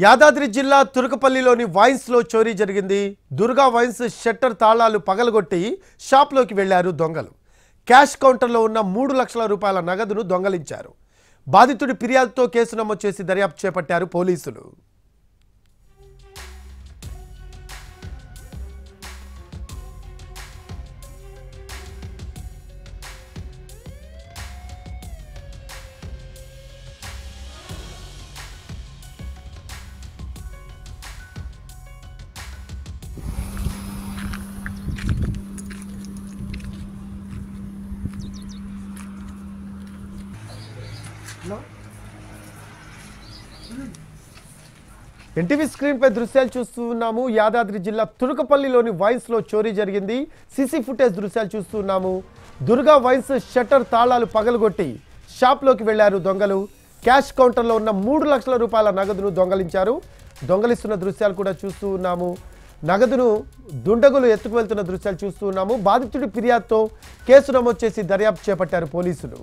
యాదాద్రి జిల్లా తురకపల్లిలోని వైన్స్లో చోరీ జరిగింది. దుర్గా వైన్స్ షట్టర్ తాళాలు పగలగొట్టి షాప్లోకి వెళ్లారు దొంగలు. క్యాష్ కౌంటర్లో ఉన్న 3 లక్షల రూపాయల నగదును దొంగలించారు. బాధితుడి ఫిర్యాదుతో కేసు నమోదు చేసి దర్యాప్తు చేపట్టారు పోలీసులు. ఎన్టీవీ స్క్రీన్ పై దృశ్యాలు చూస్తున్నాము. యాదాద్రి జిల్లా తురకపల్లిలోని వైన్స్ లో చోరీ జరిగింది. సీసీ ఫుటేజ్ దృశ్యాలు చూస్తున్నాము. దుర్గా వైన్స్ షట్టర్ తాళాలు పగలగొట్టి షాప్లోకి వెళ్లారు దొంగలు. క్యాష్ కౌంటర్లో ఉన్న 3 లక్షల రూపాయల నగదును దొంగలించారు. దొంగలిస్తున్న దృశ్యాలు కూడా చూస్తూ ఉన్నాము. నగదును దుండగులు ఎత్తుకు వెళ్తున్న దృశ్యాలు చూస్తూ ఉన్నాము. బాధితుడి ఫిర్యాదుతో కేసు నమోదు చేసి దర్యాప్తు చేపట్టారు పోలీసులు.